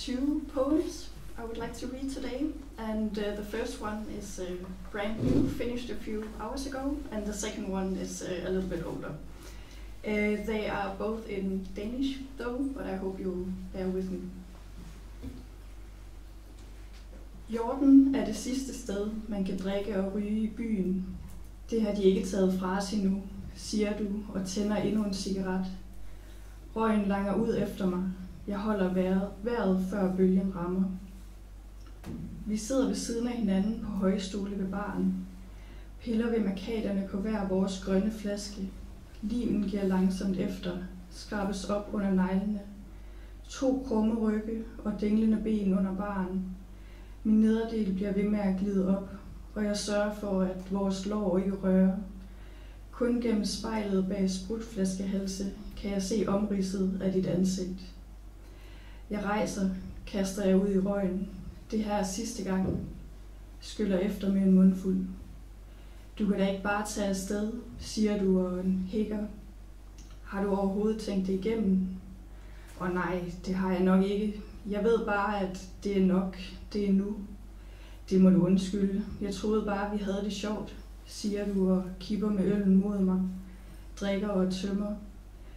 two poems I would like to read today, and the first one is brand new, finished a few hours ago, and the second one is a little bit older. They are both in Danish though, but I hope you'll bear with me. Hjorten er det sidste sted, man kan drikke og ryge i byen. Det har de ikke taget fra os endnu, siger du og tænder endnu en cigaret. Røgen langer ud efter mig. Jeg holder vejret før bølgen rammer. Vi sidder ved siden af hinanden på højstole ved baren. Piller ved markaterne på hver vores grønne flaske. Limen giver langsomt efter, skrabes op under neglene. 2 krumme rygge og dinglende ben under baren. Min nederdel bliver ved med at glide op, og jeg sørger for, at vores lår ikke rører. Kun gennem spejlet bag sprutflaskehalse kan jeg se omridset af dit ansigt. Jeg rejser, kaster jeg ud i røgen. Det her er sidste gang. Skyller efter med en mundfuld. Du kan da ikke bare tage afsted, siger du og hikker. Har du overhovedet tænkt det igennem? Og nej, det har jeg nok ikke. Jeg ved bare, at det er nok. Det er nu. Det må du undskylde. Jeg troede bare, vi havde det sjovt, siger du og kipper med øllen mod mig. Drikker og tømmer.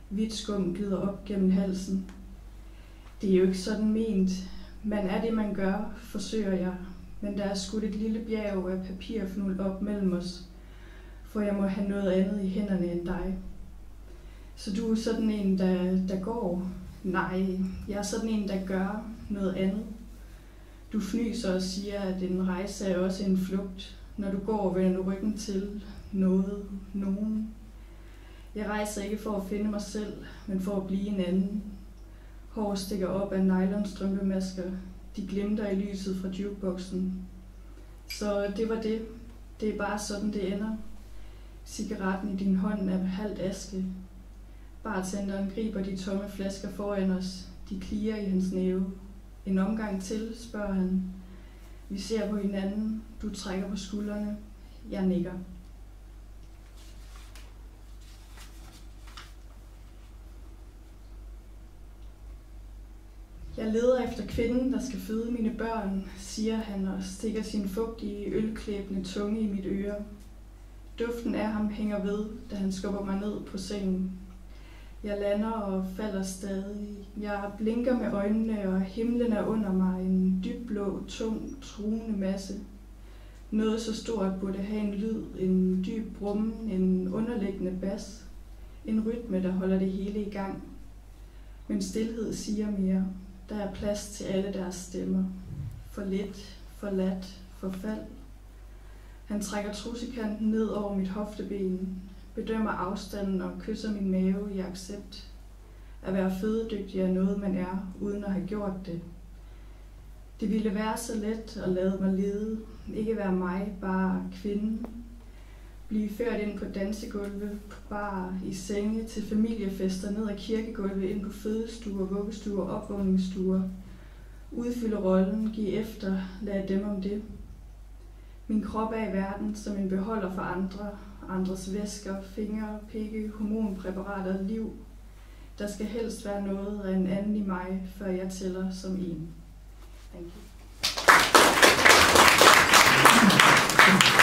Hvidt skum glider op gennem halsen. Det er jo ikke sådan ment. Man er det, man gør, forsøger jeg. Men der er skudt et lille bjerg af papirfnuld op mellem os. For jeg må have noget andet i hænderne end dig. Så du er sådan en, der går? Nej, jeg er sådan en, der gør noget andet. Du fnyser og siger, at en rejse er også en flugt. Når du går, vender du ryggen til nogen. Jeg rejser ikke for at finde mig selv, men for at blive en anden. Hår stikker op af nylonstrømpemasker. De glimter i lyset fra jukeboxen. Så det var det. Det er bare sådan, det ender. Cigaretten i din hånd er halvt aske. Bartenderen griber de tomme flasker foran os. De klier i hans næve. En omgang til, spørger han. Vi ser på hinanden. Du trækker på skuldrene. Jeg nikker. Jeg leder efter kvinden, der skal føde mine børn, siger han og stikker sin fugtige, ølklæbende tunge i mit øre. Duften af ham hænger ved, da han skubber mig ned på sengen. Jeg lander og falder stadig. Jeg blinker med øjnene, og himlen er under mig, en dybblå, tung, truende masse. Noget så stort burde have en lyd, en dyb brummen, en underliggende bas. En rytme, der holder det hele i gang. Men stilhed siger mere. Der er plads til alle deres stemmer. For lidt, for lat, for fald. Han trækker trussekanten ned over mit hofteben, bedømmer afstanden og kysser min mave i accept. At være fødedygtig er noget, man er, uden at have gjort det. Det ville være så let at lade mig lede, ikke være mig, bare kvinden. Blive ført ind på dansegulve, på bar, i senge, til familiefester, ned ad kirkegulve, ind på fødestuer, vuggestuer, opvågningsstuer. Udfylde rollen, give efter, lad dem om det. Min krop er i verden som en beholder for andres væsker, fingre, pikke, hormonpræparater, liv. Der skal helst være noget af en anden i mig, før jeg tæller som en. Thank you.